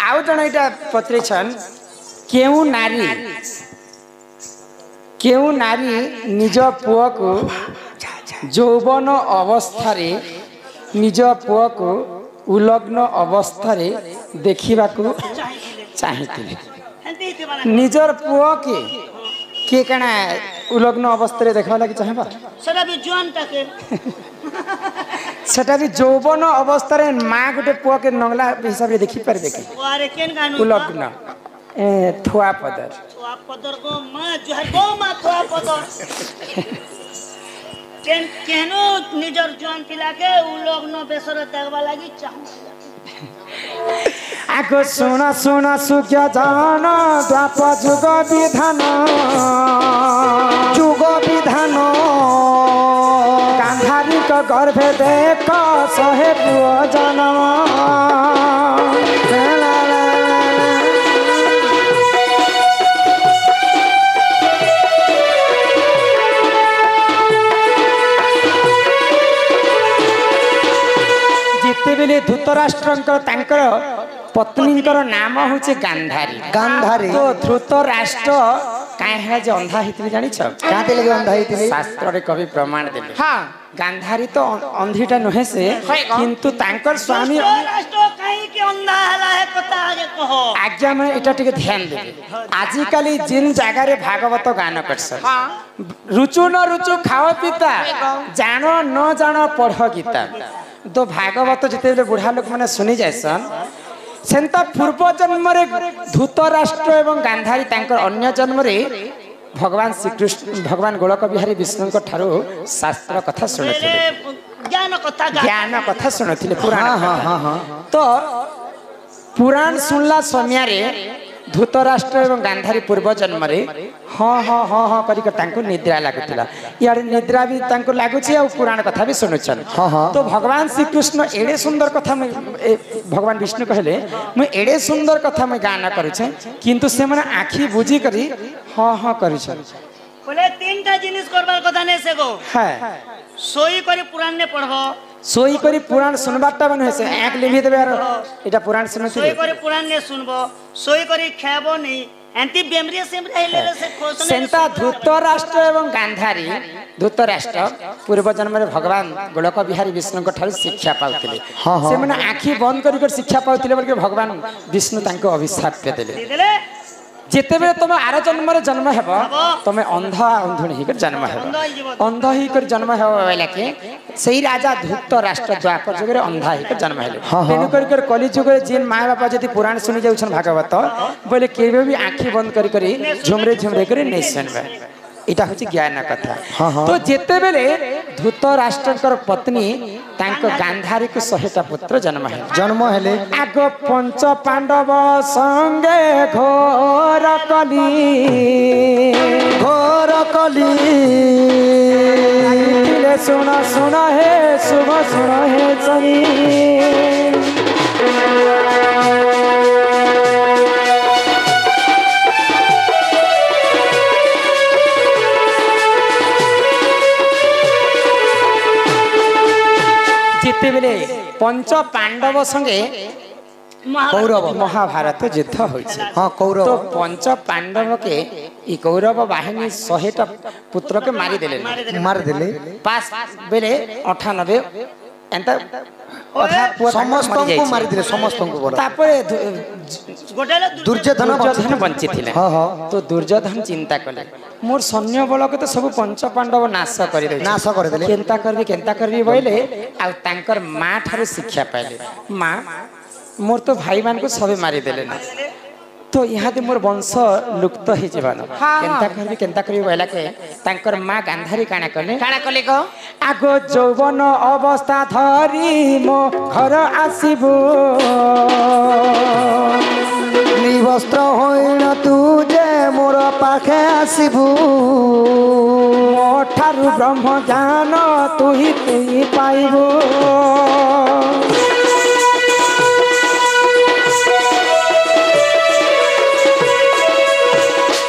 आउ जन इटा पत्रिछन केउ नारी निज पुआ को यौवन अवस्था निज पुआ को उलग्न अवस्था देखा चाहिए निजर पुआ के कणा उलग्न अवस्था देखा लगी चाहबा सेटा भी यौवन अवस्था माँ गोटे पुआ के नंगला हिसाब से देखी पारे कि उलग्न थुआ पदर को माँ थुआ पदर केनो निजर जुआन पिला के उलग्न बेसर देखबा लागि चाहू आगो सुना सुना सुख्या जान द्वाप जुग विधान गांधारी को गर्भे देख सहे पुआ जन्म जितेबेले धृतराष्ट्र पत्नी नाम हूँ गांधारी तो धृतराष्ट्र कहीं अंधा होती जान अंधा शास्त्र कवि प्रमाण देवे हाँ गांधारी तो अंधीटा नुहे से किंतु स्वामी आज्ञा मैं इटा टिके ध्यान देवे आजिकल जिन जगार भागवत गान कर रुचु न रुचु खाओ पीता जान न जान पढ़ गीता तो भागवत जिते बुढ़ा लोक मैंने शुनि जासन सेंता पूर्व जन्म धृतराष्ट्र एवं गांधारी अन्य जन्म भगवान श्रीकृष्ण भगवान गोलक बिहारी विष्णु ठारू शास्त्र कथा शुणुले ज्ञान कथा शुणुले पुराण तो पुराण शुणला समय धृतराष्ट्र एवं गांधारी पूर्व जन्म हाँ हाँ हाँ हाँ कर निद्रा लगुला इे निद्रा भी लगुच पुराण कथा भी शुणुचन तो भगवान श्रीकृष्ण एड़े सुंदर कथा भगवान विष्णु कहले मुझे एड़े सुंदर कथा मुझे गान करुचे किंतु से मैंने आखि बुझी करी हाँ हाँ कर तीनटा जिनिस करबार कथा ने से गो हां सोई करी पुराण ने पढ़बो सोई करी पुराण सुनबाटा बन से आंख लिभि देबे यार एटा पुराण सुनथि सोई करी पुराण ने सुनबो सोई करी खाबो नहीं एंटी बेमरिया सेमरे हेले से खोसने सेंता धृतराष्ट्र एवं गांधारी धृतराष्ट्र पूर्व जन्म में भगवान गोलक बिहारी विष्णु ठार शिक्षा पाउथिले से माने आखि बंद कर शिक्षा पाउथिले बल्कि भगवान विष्णु तांको अभिशाप देले जिते बेले तुम आर जन्म जन्म हेब तुम अंधा अंधुणी होकर जन्म हेब अंध होकर जन्म हेला के सही राजा धृतराष्ट्र द्वापर जुगे अंधा होकर जन्म हेले तेणुक कली जुगे जीन माँ बापा जब पुराण शुणी जाऊन भागवत बोले केवे भी आखि बंद कर झुमरे झुमरे कर नहीं सुनबे इटा हूँ ज्ञान कथा तो जिते बेले धृतराष्ट्र पत्नी गांधारी को 100टा पुत्र जन्म हेले आग पंच पांडव संगे घोर कली सुन सुन हे शुभ सुन हे चली जिते बेले पंच पांडव संगे कौरव महाभारत युद्ध हाँ कौरव तो पंच पांडव के ई कौरव बाहिनी 100टा पुत्र के मारिदेले पास बेले 98 एंता समस्त को मारिदेले समस्त को तापरे दुर्योधन बंची थिले तो दुर्योधन चिंता कले मोर सैन्य बल के तो सब पंच पांडव नाश कर केंता करबी बोले आ तांकर माँ ठारू शिक्षा पाइले माँ मोर तो भाई मान को सबे मारिदेले ना तो यहाँ मोर वंश लुप्त हो केंता करबी बोला के तांकर माँ गांधारी काना कले को आगो यौवन अवस्था धरी मो घर आसीबो निवस्त्र होइण तू जे मोर पाखे आसीबू मोठारु ब्रह्म ज्ञान तू ही पाइबू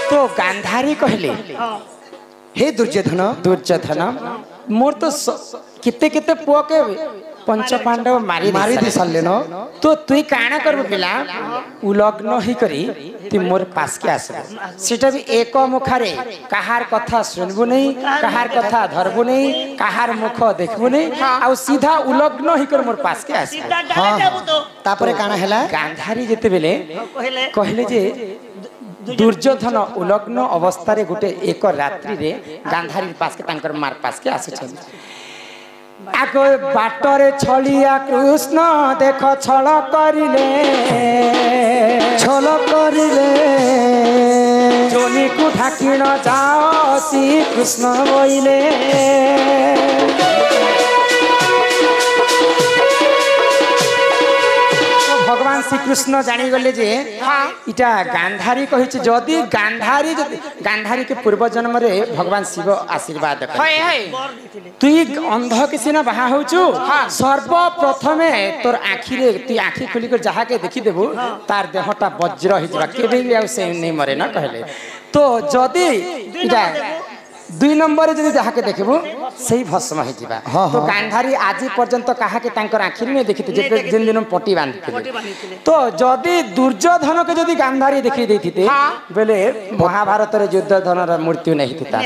तो गांधारी कहले हे दुर्योधन मोर तो केते केते पुआ के पंच पांडव मारी दी साले न तो तुई काना करबो पिला उलग्न ही करी तु मोर पास के आसबो सेटा भी एक मुखारे कहार कथा सुनबो नहीं कहार कथा धरबो नहीं कहार मुख देखबो नहीं आ सीधा उलग्न ही कर मोर पास के आसबो सीधा डाले जाबो तो तापरे काना हैला गांधारी जेते बेले कहले कहले जे दुर्योधन उलग्न अवस्था रे गुटे एक रात्रि रे गांधारी पास के तांकर मार पास के आसुछन आगो बाटरे छलिया कृष्ण देख छल करिले जोनी को ढाकी न जाओ श्री कृष्ण बोइले भगवान श्री कृष्ण जानी गले जे इटा गांधारी कहिछ जदी गांधारी के पूर्व जन्म रे भगवान शिव आशीर्वाद करे तुई अंध के सिना बाहा होचु सर्व प्रथमे तोर आखी रे तू आखी खुली कर जहा के देखि देबो तार देहटा वज्र हि जबा केबे भी आ से नहीं मरे ना कहले तो जदी इटा 2 नंबर जदी जहा के देखबो सही भस्म हि जिबा तो गांधारी आज पर्यंत कहा के तांकर आखी रे देखिते जे जिन दिन पट्टी बांधिते तो जदी दुर्योधन के जदी गांधारी देखि देथिते बेले महाभारत रे दुर्योधन रा मृत्यु नहीं थिता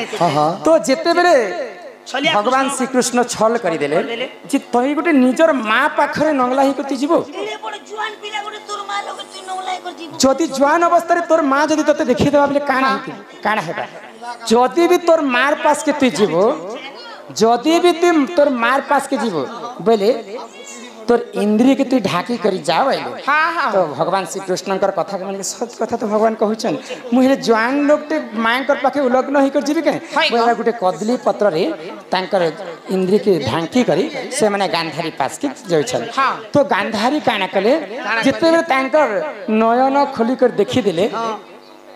तो जेते बेले भगवान श्री कृष्ण छल करी देले जे तई गुटे निजर मां पाखरे नंगला ही करती जीवो जदी जवान अवस्था रे तोर मां जदी तते देखि देबा बेले काना हेबा जदी भी तोर मार पास के तू जीवो जदी भी तुम तोर मार पास के जीवो बोले तोर इंद्रिय के तू ढाकी करी जाओ तो भगवान श्री कृष्ण कथा के सच कथा तो भगवान कहउछन मुहे जवान लोग ते मांकर पाखे उलग्न ही कर जीवी के बोला गुटे कदली पत्र रे तांकर इंद्रिय के ढांकी करी से माने गांधारी पास के जाउछन तो गांधारी काना कले जते बेर तांकर नयन खोली कर देखि देले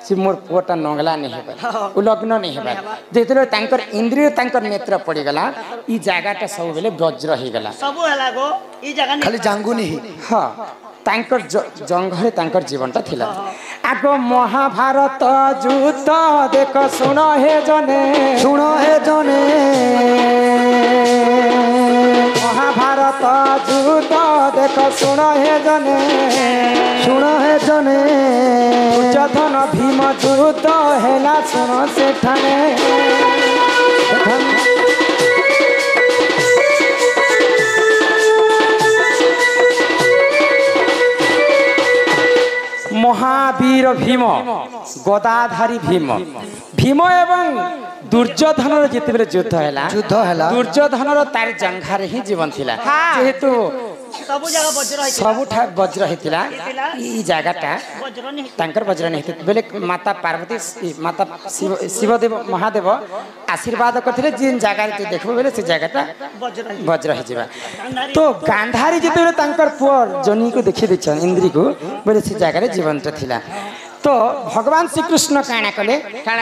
से मोर पुअटा नंगला नहीं हेबा उलग्न नहीं हेबा जेतले तांकर इंद्रिय तांकर नेत्र पड़ी गला ई जागाटा सब बेले वज्र ही गला सब हला गो ई जगह खाली जांगुनी ही हां तांकर जंघरे तांकर जीवनटा थिला आगो महाभारत युद्ध देख सुनो हे जने महाभारत युद्ध देख सुनो हे जने दुर्योधन भीम युद्ध हेला सुनो सेठाने महावीर भीम गदाधारी भीम एवं दुर्योधन जिते बेले युद्ध हैला दुर्योधन तार जंघारे ही जीवन थिला जेहेतु सब जगह वज्र सबुठा वज्र हेतिला ई जागाटा तांकर वज्र नहीं थे बेले माता पार्वती माता शिवदेव महादेव आशीर्वाद करथिले जिन जागा रे देखबो बेले से जागाटा वज्र हे जिबा तो गांधारी जिते बेले तांकर पुअर जनी को देखि देछन इंद्री को बेले से जागा रे जीवनटा थिला तो भगवान श्री कृष्ण काना कले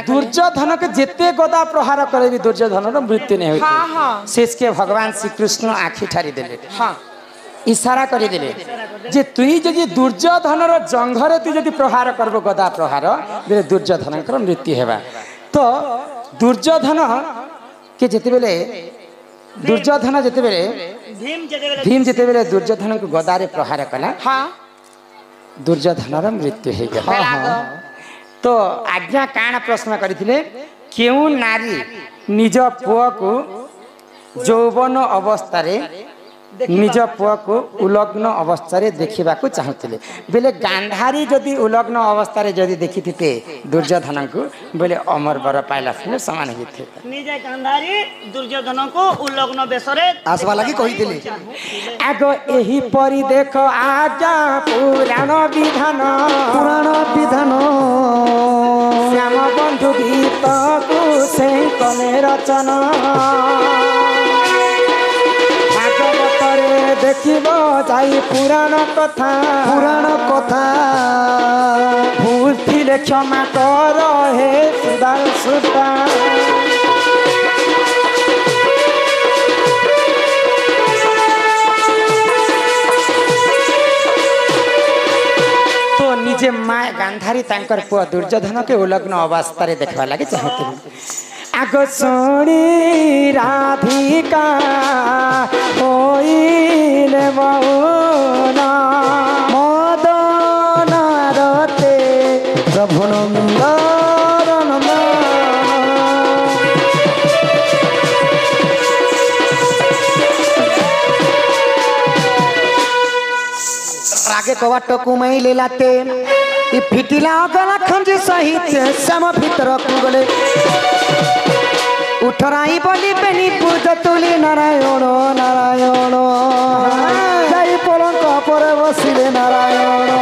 दुर्योधन के जेते गदा प्रहार करे भी दुर्योधन रो मृत्यु नहीं होई शेष के भगवान श्री कृष्ण आखि ठारी देले इशारा करी देले जे तुई जदि दुर्योधन रो जंघरे तु जदि प्रहार करबो गदा प्रहार बेले दुर्योधन कर मृत्यु हेबा तो दुर्योधन के जेते बेले दुर्योधन जेते बेले भीम जेते बेले दुर्योधन को गदा रे प्रहार कला दुर्योधन रो मृत्यु हे गला तो आज्ञा काना प्रश्न करिथिले केउ नारी निज पुआ को यौवन अवस्था रे निज पुआ को उलग्न अवस्था रे देखिबा को चाहथिले बेले गांधारी जदि उलग्न अवस्था रे जदि देखिथिते दुर्योधन को बेले अमर बर पाइला सुने समान हिथे निज गांधारी दुर्योधन को उलग्न बेसरे आसवा लागि कहिथिले आगो एही परि देख आजा पुराण विधान श्याम बंधु गीत को से कले रचना देखिबो जाई पुराण कथा भूल थिले क्षमा कर हे सुदांशुता तो निजे माँ गांधारी तांकर पुआ दुर्योधन के उलग्न अवस्था रे देखबा लागि चाहथिले आग शुणी राधिका होइले मौन मदन रते प्रभु नंदन रागे कवाट कुमाई लेलाते इ फिटिला गला खंजी सहित सम भीतर गले उठराई बोली बेनी पूज तुली नारायण नारायण जाई पलंक पर बसिले नारायण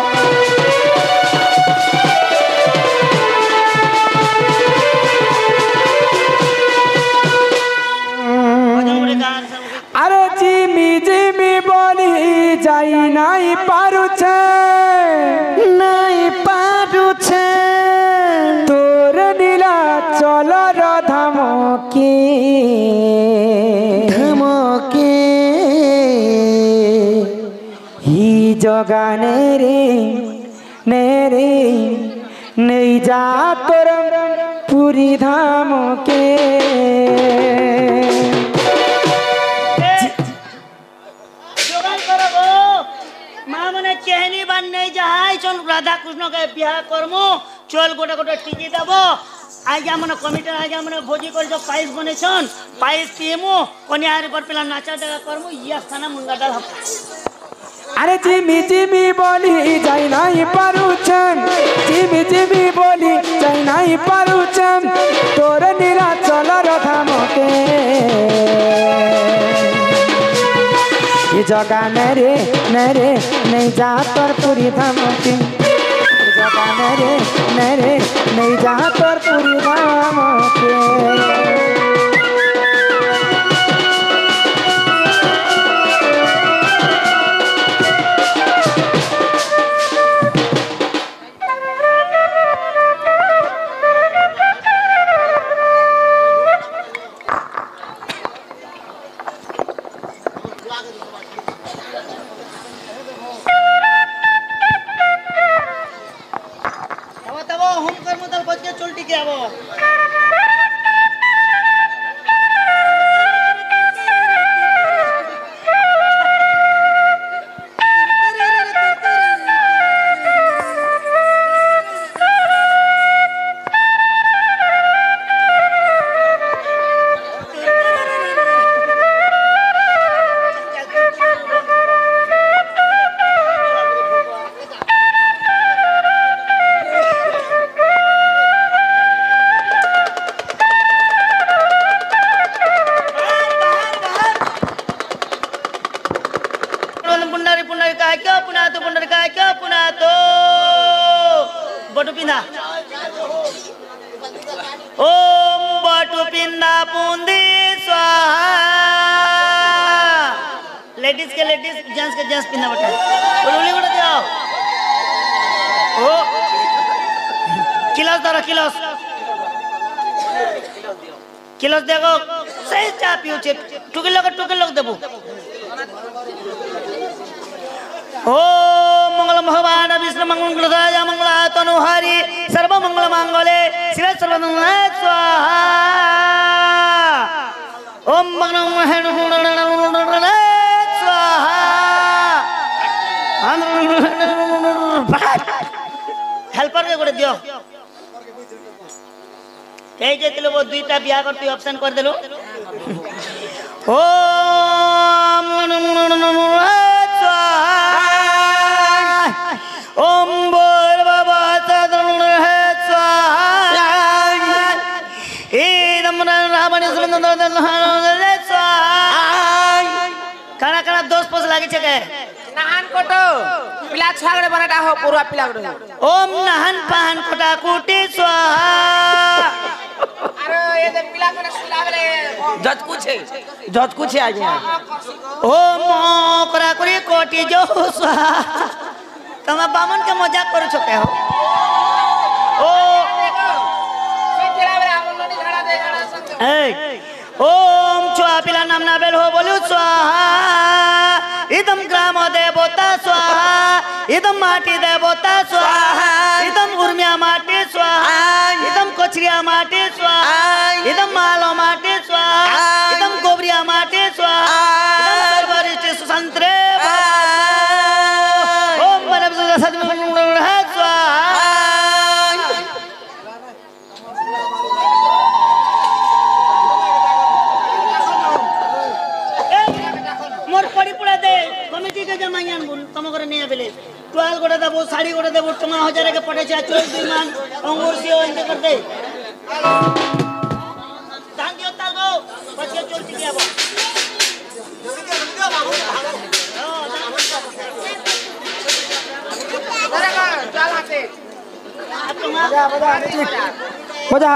अरे जिमी जिमी बोली जाई नहीं पारुछे नहीं पारुछे तोर नीला चलर धमकी धमके ही जगाने रे नेरे नहीं जा तोर पूरी धमके माँ मने चेहनी बान नहीं जाए चल राधा कृष्ण के ब्याह करमु चल गोटे गोटे टिकी देबो आज हमने कमिटी आज हमने भोजी कर जो पाइस बने छन पाइस पीमु कन्यारी पर पिला नाचा डागा करमु या खाना मुंगा डाल अरे जिमी जिमी बोली जाई नहीं पारुछन जिमी जिमी बोली जाई नहीं पारुछन तोर नीला चलर धमके ये जगह नरे नरे नहीं जा तोर पूरी धमकी जगह नरे नरे नहीं जा तोर पूरी धमकी ओम बटु पिंदा पुंदी स्वाहा लेडीज के जेंट्स पिंदा बटा बोली बटा जाओ ओ किलस दरा किलस देखो सही चा पियो छे टुके लोग देबो ओम मंगल भगवान विष्णु मंगलदाय मंगला तनुहारी सर्व मंगल मांगले शिव सर्वमंगल स्वाहा ओम मंगल स्वाहा हेल्पर के गोटे दियो कह जेतिलो वो दुईटा बिया करती ऑप्शन कर देलो ओम ओम बोल बाबा तदन है स्वाहा इदम रावण सुंदर स्वाहा काना काना दोस्त पोस लागी छे के नाहन कोटो पिला छागड़े बनाटा हो पूरा पिला गड़ो ओम नाहन पाहन कोटा कुटी स्वाहा अरे ये दे पिला कोने सुलावले जज कुछ है आज ओम करा करी कोटी जो स्वाहा तुम बामन के मजाक करू छके हो ओ सिंचरावले हमन नदी घड़ा दे घड़ा संग ए ओम छुआ पिला नाम ना बेल हो बोलू स्वाहा इदम ग्राम देवता स्वाहा इदम माटी देवता स्वाहा इदम उर्मिया माटी स्वाहा इदम कोचरिया माटी स्वाहा इदम माल गोटे देबो साड़ी गोटे देबो टंगा हजार के पड़े छै 24 मान अंगूर सियो एंते कर दे दान दियो तागो बच्चे चल दिया बो चल आते बजा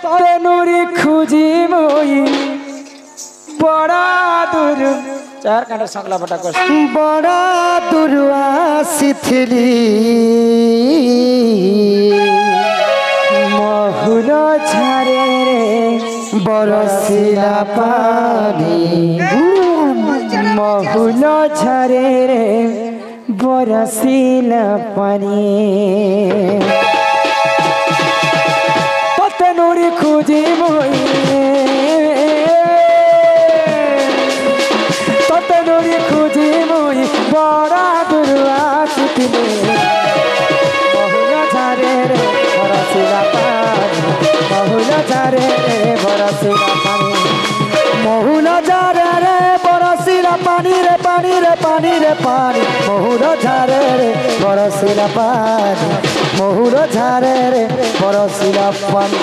তেনুরি খুঁজি মই বড়া দূর চার কাঁটা সংকলা বটা করছি বড় দূর আসিছিলি মহুল ঝারে বরসিলা পানি মহুল ঝারে বরসিল পানি তেনুরি খুঁজি মই তেনুরি খুঁজি মই বড়া দূর আসিছিলি মহুল ঝারে বরসিলা পানি মহুল ঝারে বরসিলা পানি মহুল ঝারে রে বরসিলা পানি রে পানি রে পানি রে পানি মহুল ঝারে রে বরসিলা পানি মহুল ঝারে রে বরসিলা পানি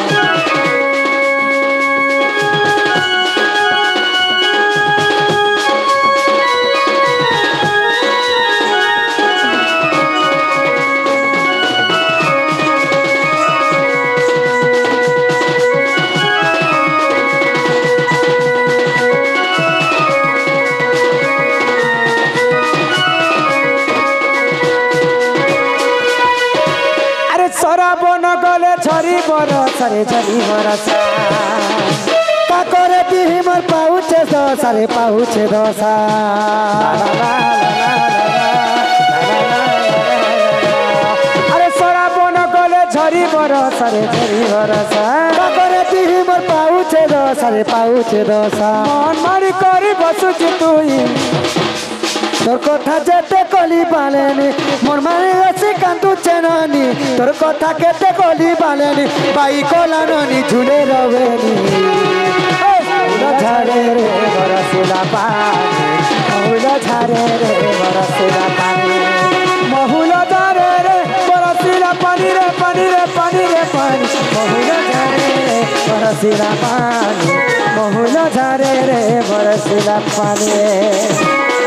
সরাবন গলে ঝরি বরসারে ঝরি বরসা কাকরে বিহিমর পাউছে দশারে পাউছে দশা আরে সরাবন গলে ঝরি বরসারে ঝরি বরসা কাকরে বিহিমর পাউছে দশারে পাউছে দশা মন মারি করি বসুছি তুই তোর কথা যেতে কলি বালেনি মন মানে আছে কান্দুছে নানি তোর কথা কেতে কলি বালেনি বাই কলানি ঝুলে রবেনি ঝারে রে বরসিলা পানি মহুল ঝারে রে বরসিলা পানি মহুল ঝারে রে বরসিলা পানি রে পানি রে পানি রে পানি মহুল ঝারে রে বরসিলা পানি মহুল ঝারে রে বরসিলা পানি